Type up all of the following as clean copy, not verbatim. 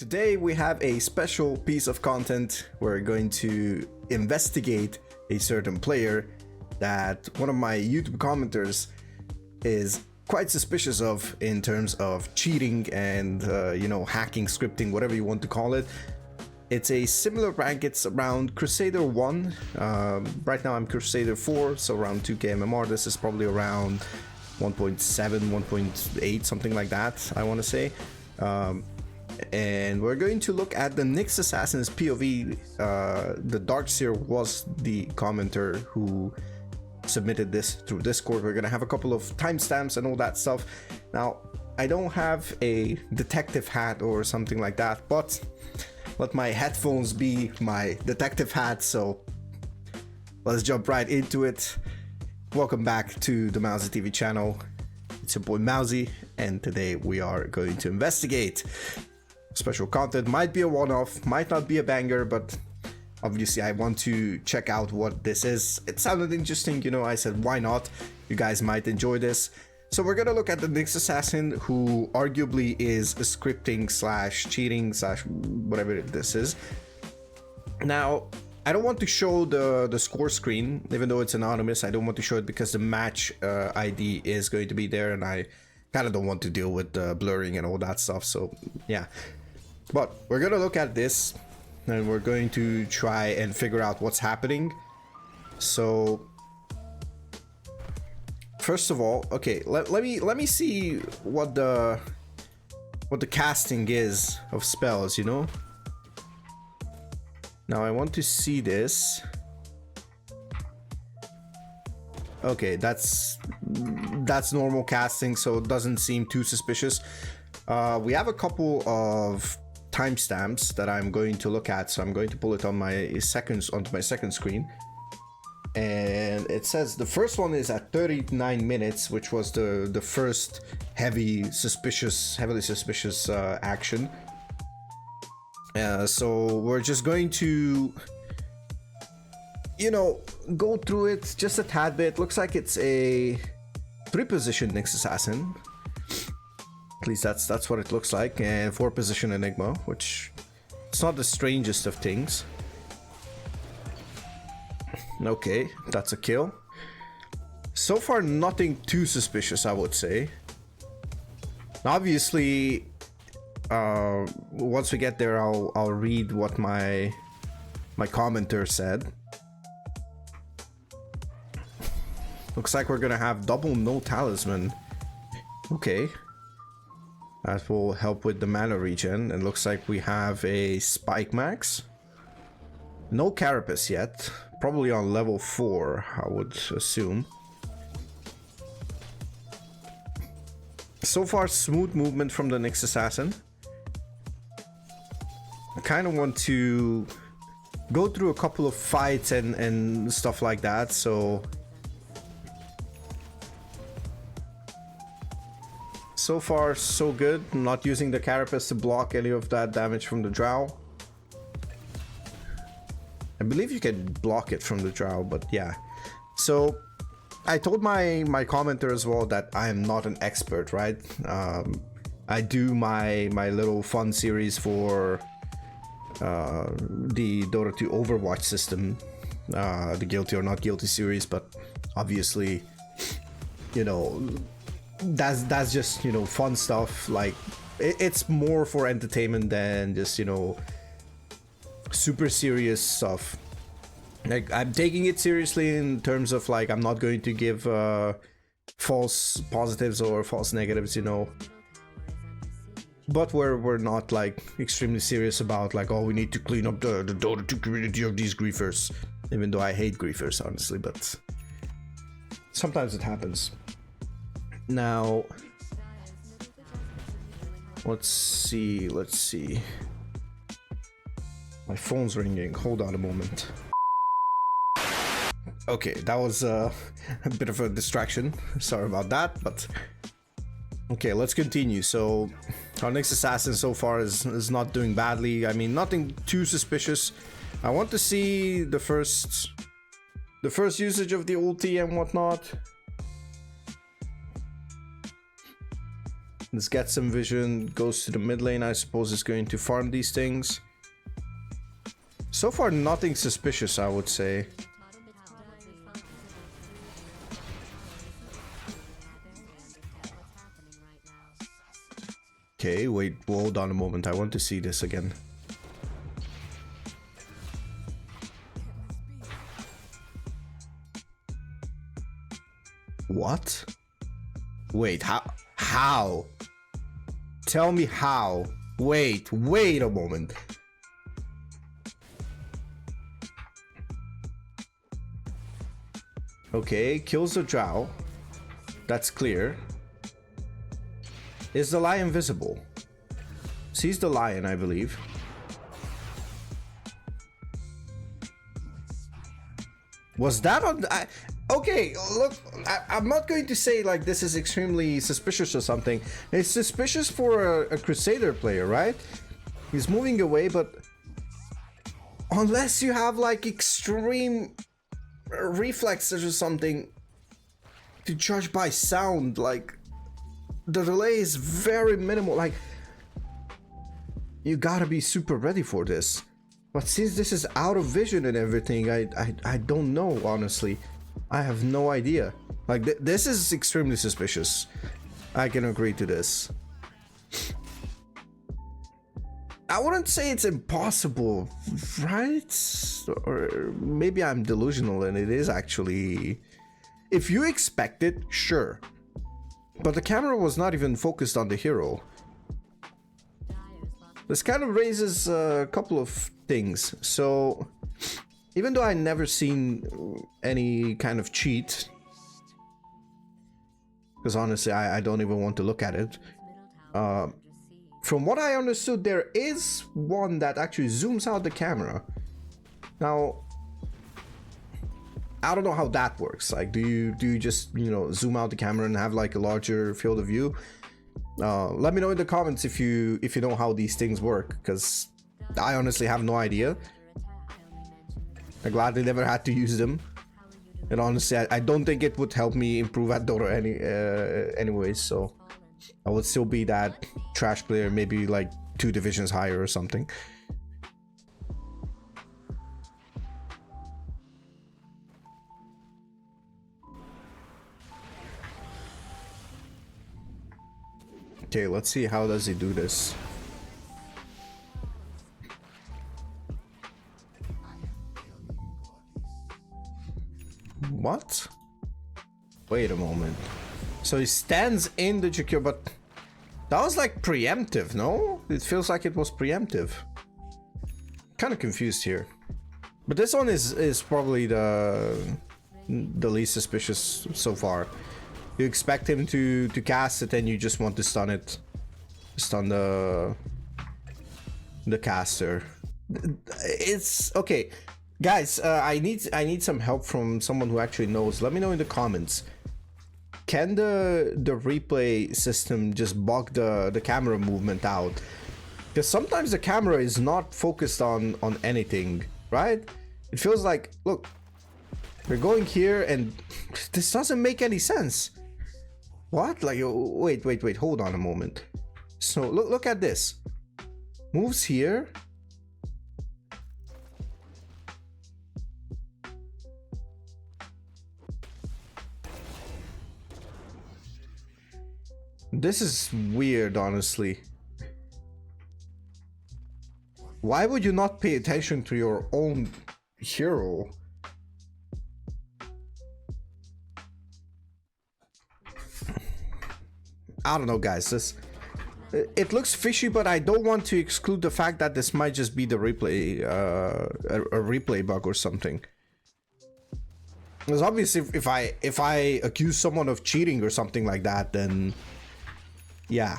Today we have a special piece of content. We're going to investigate a certain player that one of my YouTube commenters is quite suspicious of in terms of cheating and hacking, scripting, whatever you want to call it. It's a similar rank. It's around Crusader 1. Right now I'm Crusader 4, so around 2k MMR. This is probably around 1.7, 1.8, something like that, I want to say. And we're going to look at the Nyx Assassin's POV. The Darkseer was the commenter who submitted this through Discord. We're gonna have a couple of timestamps and all that stuff. Now, I don't have a detective hat or something like that, but let my headphones be my detective hat, so let's jump right into it. Welcome back to the Mauzy TV channel. It's your boy Mauzy, and today we are going to investigate. Special content, might be a one-off, might not be a banger, but obviously I want to check out what this is. It sounded interesting, I said why not? You guys might enjoy this. So we're gonna look at the Nyx Assassin, who arguably is a scripting slash cheating slash whatever this is. Now, I don't want to show the score screen, even though it's anonymous. I don't want to show it because the match ID is going to be there, and I kind of don't want to deal with blurring and all that stuff, so yeah. But we're gonna look at this and we're going to try and figure out what's happening. So first of all, okay, let me see what the casting is of spells, Now I want to see this. Okay, that's normal casting, so it doesn't seem too suspicious. We have a couple of timestamps that I'm going to look at, so I'm going to pull it on onto my second screen, and it says the first one is at 39 minutes, which was the first heavily suspicious action. So we're just going to go through it just a tad bit. Looks like it's a 3-position Nyx Assassin. At least that's what it looks like, and 4-position Enigma, which it's not the strangest of things. Okay, that's a kill. So far, nothing too suspicious, I would say. Obviously, once we get there, I'll read what my commenter said. Looks like we're gonna have double no talisman. Okay. That will help with the mana regen. It looks like we have a Spike Max. No Carapace yet. Probably on level 4, I would assume. So far, smooth movement from the Nyx Assassin. I kind of want to go through a couple of fights and stuff like that, so far so good. I'm not using the Carapace to block any of that damage from the Drow. I believe you can block it from the Drow, but yeah. So I told my commenter as well that I am not an expert, right? I do my little fun series for the Dota 2 Overwatch system, the Guilty or Not Guilty series, but obviously, that's just fun stuff. Like it's more for entertainment than just super serious stuff. Like I'm taking it seriously in terms of like I'm not going to give false positives or false negatives, but we're not like extremely serious about like, oh, we need to clean up the Dota 2 community of these griefers, even though I hate griefers, honestly, but sometimes it happens. Now, let's see. My phone's ringing. Hold on a moment. Okay, that was a bit of a distraction. Sorry about that, but okay, let's continue. So, our Nyx Assassin so far is not doing badly. I mean, nothing too suspicious. I want to see the first usage of the ulti and whatnot. Let's get some vision. Goes to the mid lane. I suppose it's going to farm these things. So far, nothing suspicious, I would say. Okay, wait, hold on a moment. I want to see this again. What? Wait, how? Tell me how. Wait a moment. Okay, kills the drow. That's clear. Is the lion visible? Sees the lion, I believe. Was that on... okay, look, I'm not going to say like this is extremely suspicious or something. It's suspicious for a Crusader player, right? He's moving away, but... unless you have like extreme reflexes or something to judge by sound, like the delay is very minimal. Like you gotta be super ready for this. But since this is out of vision and everything, I don't know, honestly. I have no idea. Like this is extremely suspicious. I can agree to this. I wouldn't say it's impossible, right? Or maybe I'm delusional and it is actually... if you expect it, sure. But the camera was not even focused on the hero. This kind of raises a couple of things. So, even though I never seen any kind of cheat, because honestly I don't even want to look at it, from what I understood, there is one that actually zooms out the camera. Now, I don't know how that works. Like, do you just, you know, zoom out the camera and have like a larger field of view? Let me know in the comments if you know how these things work, because I honestly have no idea. I'm glad they never had to use them. And honestly, I don't think it would help me improve at Dota anyways, so I would still be that trash player, maybe like 2 divisions higher or something. Okay, let's see how does he do this. What? Wait a moment. So he stands in the Jakir, but that was like preemptive, no? It feels like it was preemptive. Kind of confused here. But this one is probably the least suspicious so far. You expect him to cast it and you just want to stun it. Stun the caster. It's okay. Guys, I need some help from someone who actually knows. Let me know in the comments. Can the replay system just bug the camera movement out? Because sometimes the camera is not focused on anything, right? It feels like, look, we're going here and this doesn't make any sense. What? Like, wait, hold on a moment. So look at this. Moves here. This is weird, honestly. Why would you not pay attention to your own hero? I don't know, guys. It looks fishy, but I don't want to exclude the fact that this might just be the replay, a replay bug or something. Because obviously, if I accuse someone of cheating or something like that, then yeah,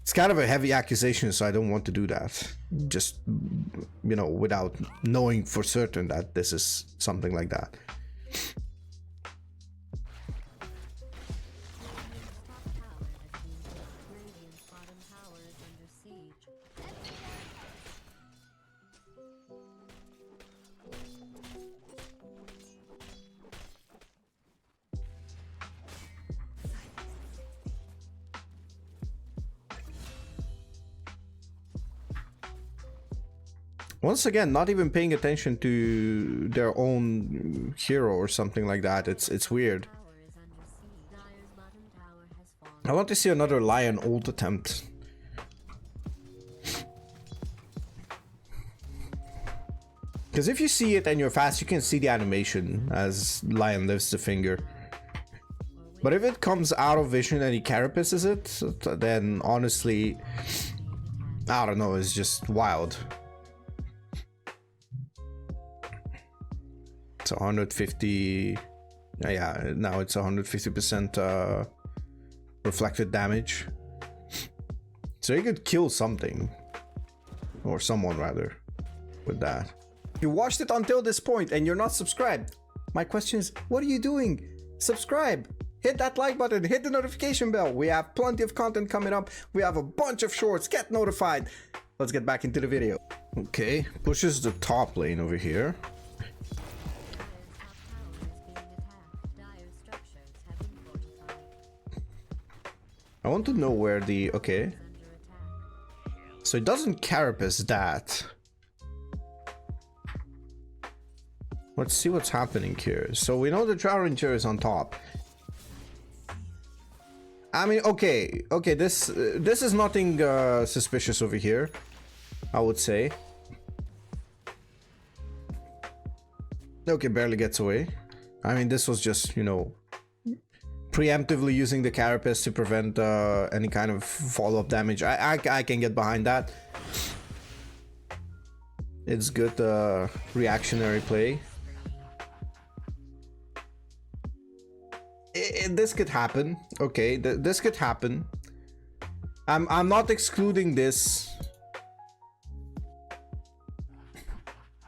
it's kind of a heavy accusation, so I don't want to do that. Just, you know, without knowing for certain that this is something like that. Once again, not even paying attention to their own hero or something like that. It's weird. I want to see another Lion ult attempt. Because if you see it and you're fast, you can see the animation as Lion lifts the finger. But if it comes out of vision and he carapaces it, then honestly, I don't know, it's just wild. It's 150. Yeah, now it's 150% reflected damage. So you could kill something. Or someone rather. With that. If you watched it until this point and you're not subscribed, my question is, what are you doing? Subscribe! Hit that like button, hit the notification bell. We have plenty of content coming up. We have a bunch of shorts. Get notified. Let's get back into the video. Okay, pushes the top lane over here. I want to know where the... Okay. So it doesn't carapace that. Let's see what's happening here. So we know the Drow Ranger is on top. I mean, okay, this is nothing suspicious over here, I would say. Okay, barely gets away. I mean, this was just, you know, preemptively using the carapace to prevent any kind of follow-up damage. I can get behind that. It's good reactionary play. This could happen. Okay, this could happen. I'm not excluding this.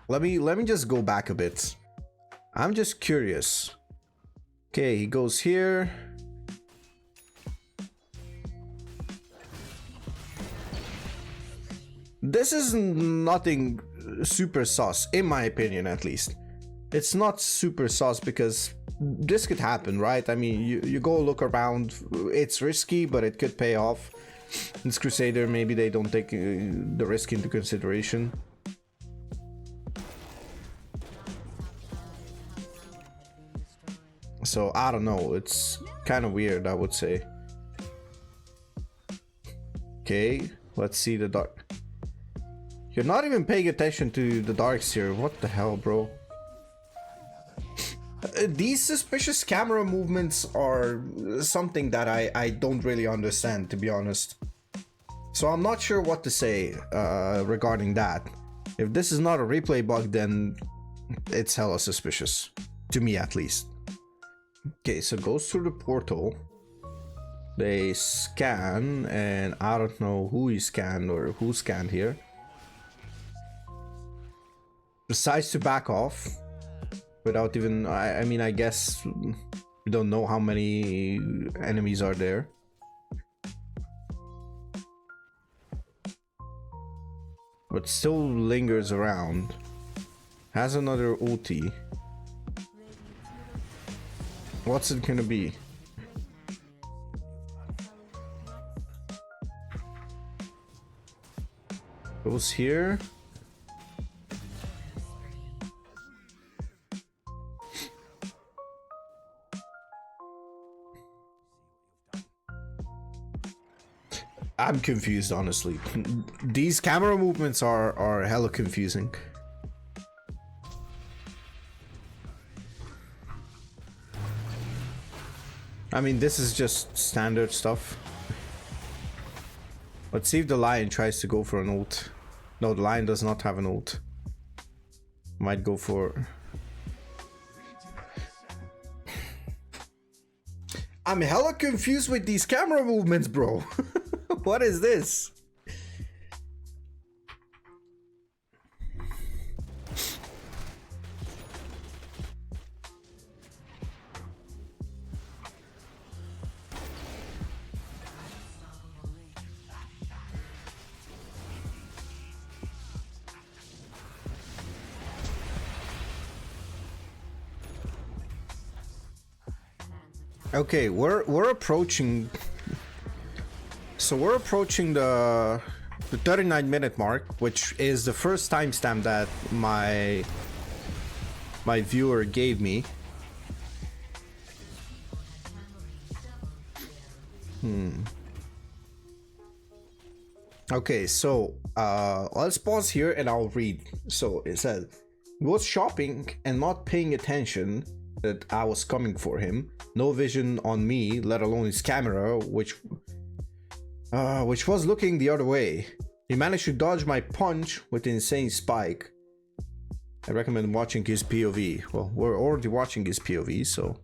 Let me just go back a bit. I'm just curious. Okay, he goes here. This is nothing super sus, in my opinion at least. It's not super sus because this could happen, right? I mean, you go look around. It's risky, but it could pay off. It's Crusader, maybe they don't take the risk into consideration. So, I don't know. It's kind of weird, I would say. Okay, let's see the dark. You're not even paying attention to the darks here. What the hell, bro? These suspicious camera movements are something that I don't really understand, to be honest. So I'm not sure what to say regarding that. If this is not a replay bug, then it's hella suspicious. To me, at least. Okay, so goes through the portal. They scan, and I don't know who he scanned or who scanned here. Decides to back off. Without even, I mean, I guess we don't know how many enemies are there. But still lingers around. Has another ulti. What's it gonna be? Goes here. I'm confused, honestly. These camera movements are hella confusing. I mean, this is just standard stuff. Let's see if the Lion tries to go for an ult. No, the Lion does not have an ult. Might go for... I'm hella confused with these camera movements, bro. What is this? Okay, we're approaching. So we're approaching the the 39-minute mark, which is the first timestamp that my viewer gave me. Okay, so let's pause here and I'll read. So it says, was shopping and not paying attention that I was coming for him. No vision on me, let alone his camera, which was looking the other way. He managed to dodge my punch with an insane spike. I recommend watching his POV. Well, we're already watching his POV, so...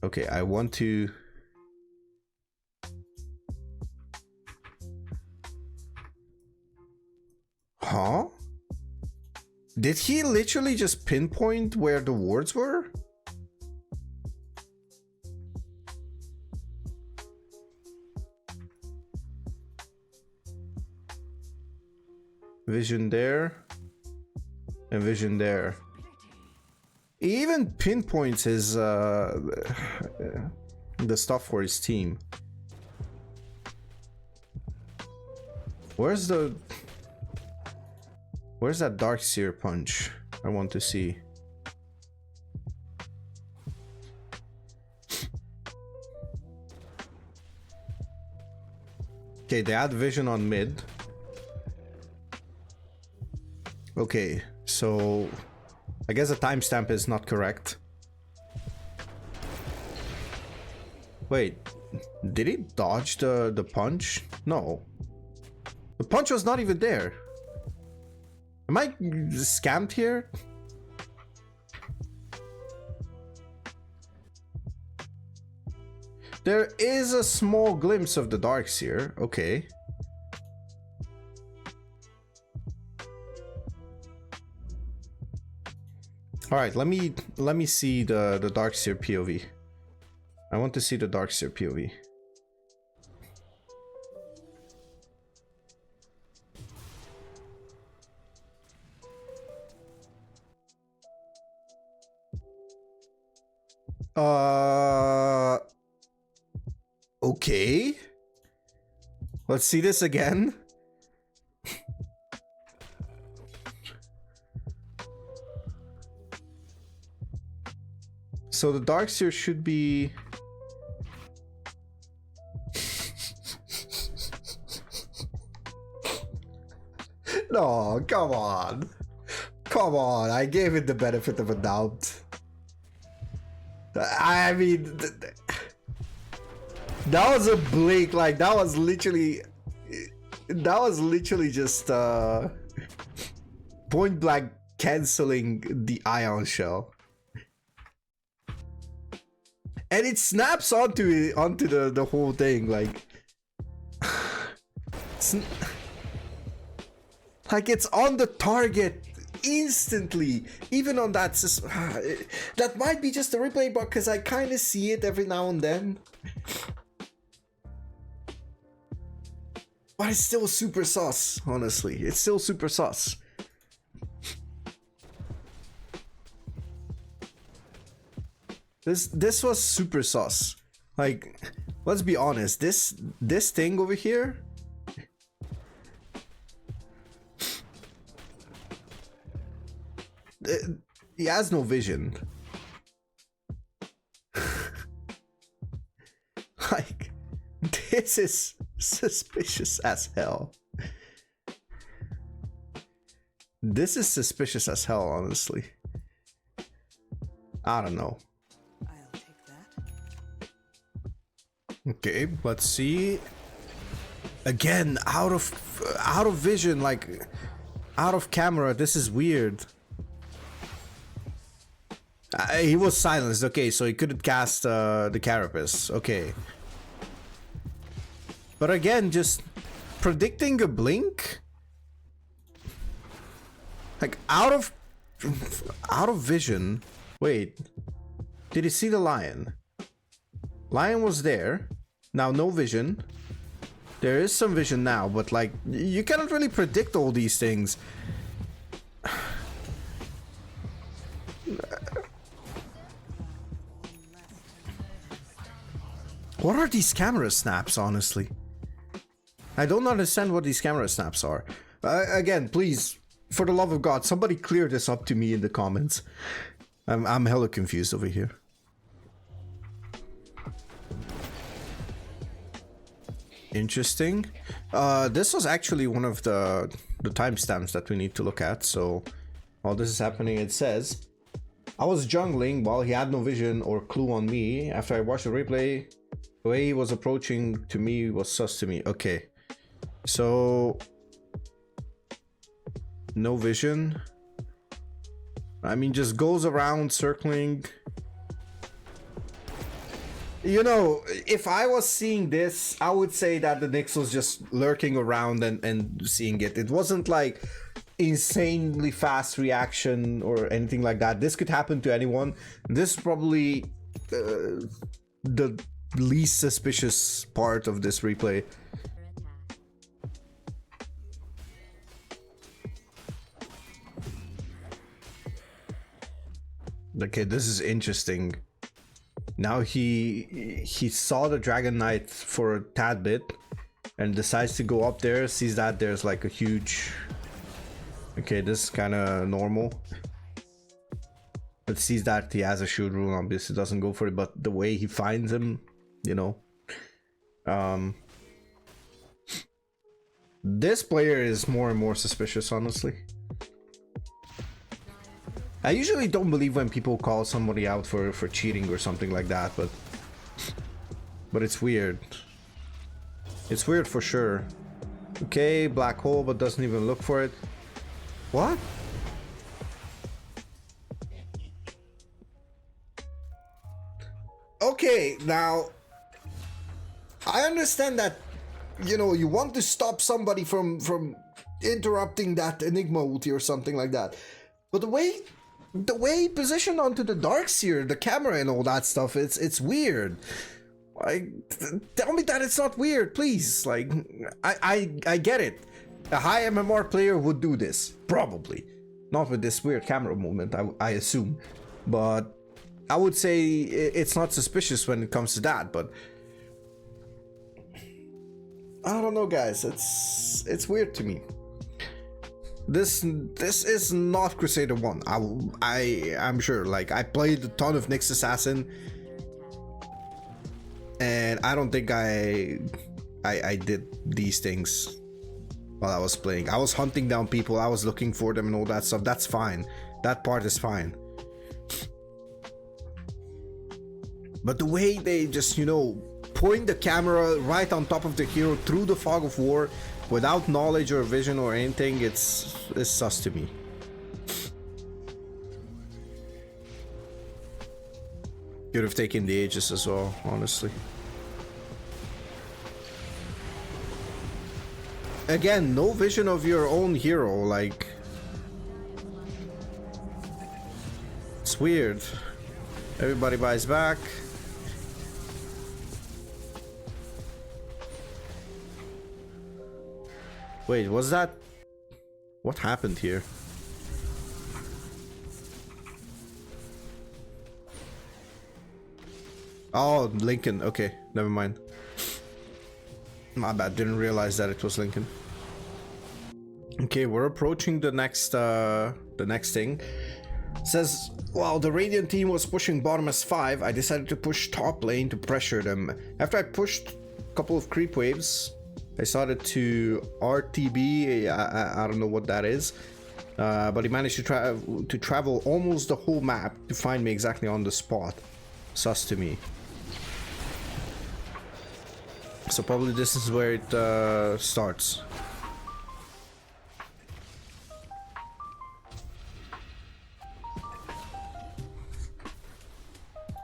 Okay, I want to... Huh? Did he literally just pinpoint where the wards were? Vision there. And vision there. He even pinpoints his the stuff for his team. Where's that Dark Seer punch? I want to see. Okay, they had vision on mid. Okay, so I guess the timestamp is not correct. Wait, did he dodge the punch? No. The punch was not even there. Am I scammed here? There is a small glimpse of the Darkseer. Okay. All right, let me see the Darkseer POV. I want to see the Darkseer POV. Okay. Let's see this again. So the Darkseer should be... No, come on. Come on, I gave it the benefit of a doubt. I mean... That was a blink, like that was literally just point blank canceling the ion shell. And it snaps onto the whole thing, like it's on the target instantly, even on that. That might be just a replay bug because I kind of see it every now and then. But it's still super sus, honestly. It's still super sus. This was super sus. Like, let's be honest. This thing over here. He has no vision. Like, this is suspicious as hell. This is suspicious as hell, honestly. I don't know. I'll take that. Okay, let's see. Again, out of vision, like out of camera. This is weird. He was silenced. Okay, so he couldn't cast the Carapace. Okay. But again, just predicting a blink, like out of vision. Wait, did he see the lion? Lion was there. Now no vision. There is some vision now, but like you cannot really predict all these things. What are these camera snaps, honestly? I don't understand what these camera snaps are. Again, please, for the love of God, somebody clear this up to me in the comments. I'm hella confused over here. Interesting. This was actually one of the timestamps that we need to look at. So while this is happening, it says, I was jungling while he had no vision or clue on me. After I watched the replay, the way he was approaching to me was sus to me. Okay. So no vision. I mean, just goes around circling. You know, if I was seeing this, I would say that the Nyx was just lurking around and seeing it. It wasn't like insanely fast reaction or anything like that. This could happen to anyone. This is probably the least suspicious part of this replay. Okay, this is interesting. Now he saw the Dragon Knight for a tad bit and decides to go up there, sees that there's like a huge... Okay, this is kind of normal. But sees that he has a shield rune, obviously doesn't go for it, but the way he finds him, you know. This player is more and more suspicious, honestly. I usually don't believe when people call somebody out for cheating or something like that, but it's weird. It's weird for sure. Okay, black hole, but doesn't even look for it. What? Okay, now I understand that, you know, you want to stop somebody from interrupting that Enigma ulti or something like that, but the way he positioned onto the Darkseer, the camera and all that stuff, it's weird. Like, tell me that it's not weird, please. Like, I get it. A high MMR player would do this, probably. Not with this weird camera movement, I assume. But I would say it's not suspicious when it comes to that, but I don't know, guys. It's weird to me. This is not Crusader 1. I'm sure. Like, I played a ton of Nyx Assassin, and I don't think I did these things while I was playing. I was hunting down people, I was looking for them and all that stuff. That's fine. That part is fine. But the way they just, you know, point the camera right on top of the hero through the fog of war without knowledge or vision or anything, it's sus to me. Could have taken the Aegis as well, honestly. Again, no vision of your own hero, like... It's weird. Everybody buys back. Wait, was that... What happened here? Oh, Lincoln. Okay, never mind. My bad, didn't realize that it was Lincoln. Okay, we're approaching the next thing. It says, while the Radiant team was pushing bottom S5, I decided to push top lane to pressure them. After I pushed a couple of creep waves, I started to RTB, I don't know what that is, but he managed to travel almost the whole map to find me exactly on the spot. Sus to me. So probably this is where it starts.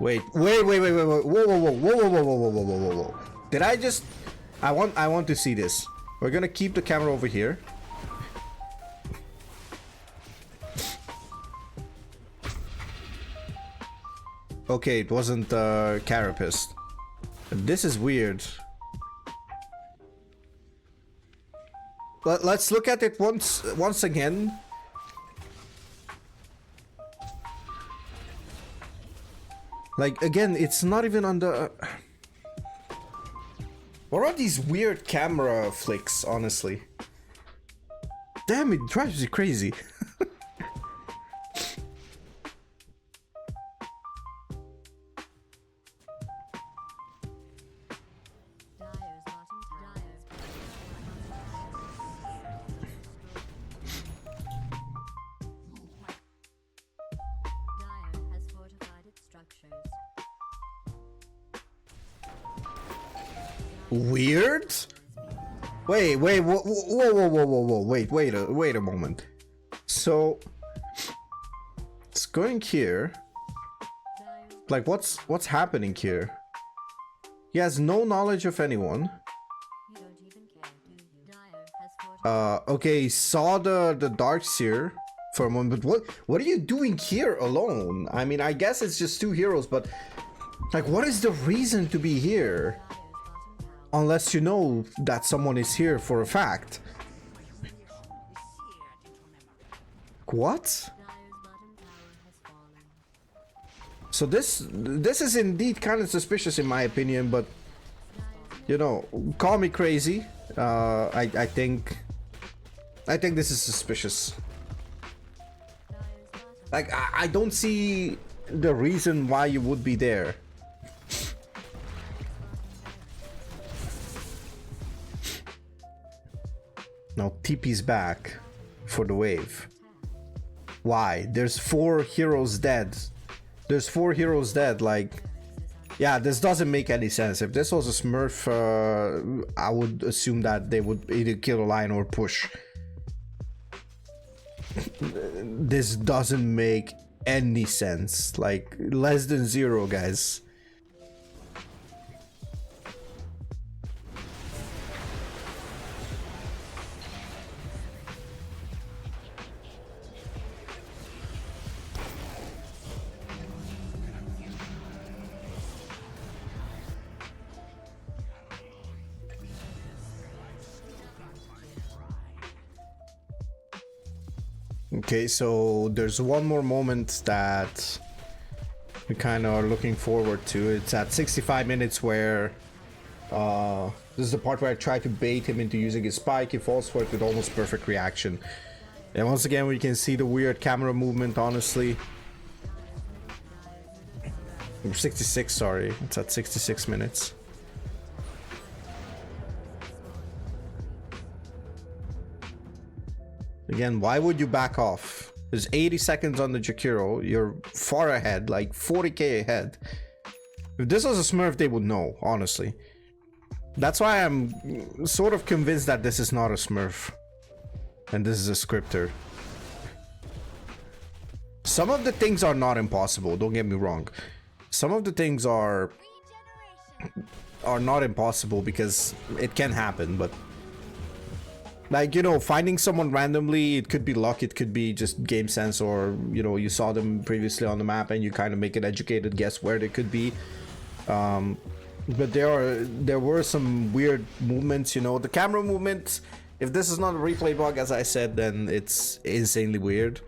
Wait, whoa, whoa. Did I just... I want to see this. We're gonna keep the camera over here. Okay, it wasn't Carapace. This is weird. Let's look at it once again. Like, again, it's not even on the... What are these weird camera flicks, honestly? Damn, it drives me crazy. Weird? Wait, whoa, wait a moment. So it's going here. Like, what's happening here? He has no knowledge of anyone. Okay, he saw the dark seer for a moment, but what are you doing here alone? I mean, I guess it's just two heroes, but like, what is the reason to be here? Unless you know that someone is here for a fact. What? So this is indeed kind of suspicious in my opinion, but you know, call me crazy. I think this is suspicious. Like, I don't see the reason why you would be there. Now TP's back for the wave. Why? There's 4 heroes dead. There's 4 heroes dead. Like, yeah, this doesn't make any sense. If this was a Smurf, I would assume that they would either kill a lion or push. This doesn't make any sense. Like, less than 0, guys. Okay, so there's one more moment that we kind of are looking forward to. It's at 65 minutes where this is the part where I try to bait him into using his spike. He falls for it with almost perfect reaction. And once again, we can see the weird camera movement, honestly. 66, sorry. It's at 66 minutes. Again, why would you back off? There's 80 seconds on the Jakiro. You're far ahead, like 40k ahead. If this was a Smurf, they would know, honestly. That's why I'm sort of convinced that this is not a Smurf. And this is a scripter. Some of the things are not impossible, don't get me wrong. Some of the things are not impossible because it can happen, but like, you know, finding someone randomly, it could be luck, it could be just game sense, or, you know, you saw them previously on the map and you kind of make an educated guess where they could be. But there were some weird movements, you know. The camera movement, if this is not a replay bug, as I said, then it's insanely weird.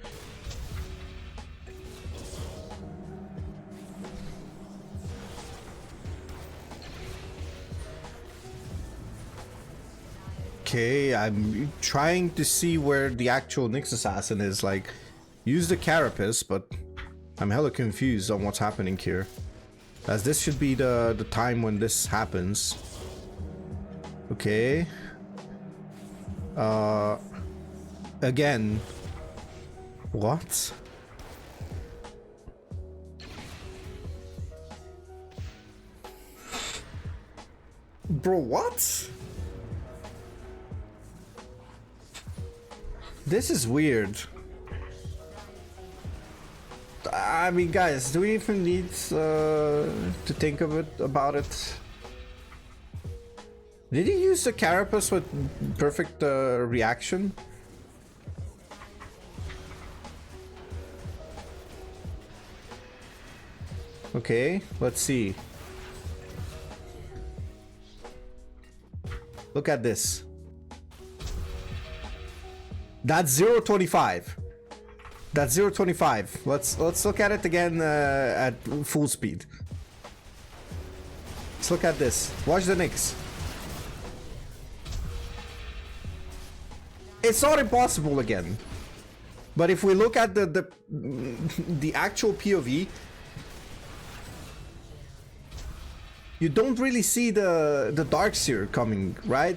Okay, I'm trying to see where the actual Nyx assassin is. Like, use the carapace, but I'm hella confused on what's happening here, as this should be the time when this happens. Okay. Again. What? Bro, what? This is weird. I mean, guys, do we even need to think about it? Did he use the carapace with perfect reaction? Okay, let's see. Look at this. That's 0.25. That's 0.25. Let's look at it again at full speed. Let's look at this. Watch the Nyx. it's not impossible again. But if we look at the actual POV, you don't really see the Darkseer coming, right?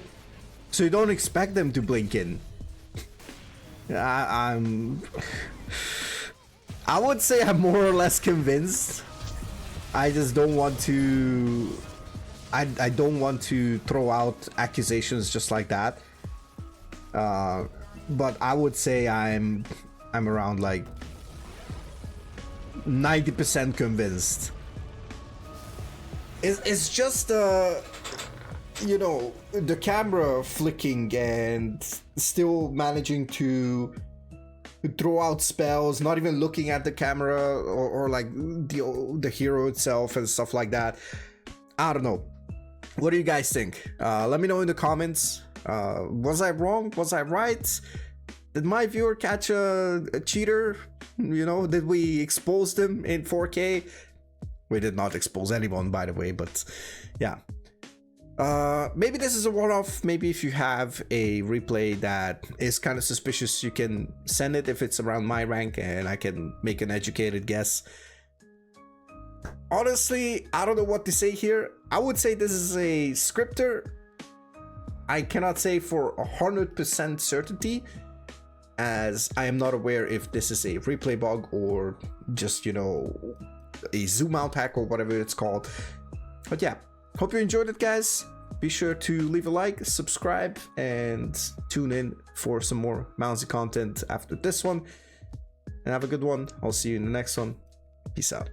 So you don't expect them to blink in. I would say I'm more or less convinced. I just don't want to. I don't want to throw out accusations just like that. But I would say I'm around like 90% convinced. It's just you know, the camera flicking and still managing to throw out spells, not even looking at the camera or like the hero itself and stuff like that. I don't know. What do you guys think? Let me know in the comments. Was I wrong? Was I right? Did my viewer catch a cheater? You know, did we expose them in 4K? We did not expose anyone, by the way, but yeah. Maybe this is a one-off. Maybe if you have a replay that is kind of suspicious, you can send it if it's around my rank and I can make an educated guess. Honestly, I don't know what to say here. I would say this is a scripter. I cannot say for 100% certainty, as I am not aware if this is a replay bug or just, you know, a zoom out hack or whatever it's called. But yeah, hope you enjoyed it, guys. Be sure to leave a like, subscribe, and tune in for some more Mauzy content after this one. And have a good one. I'll see you in the next one. Peace out.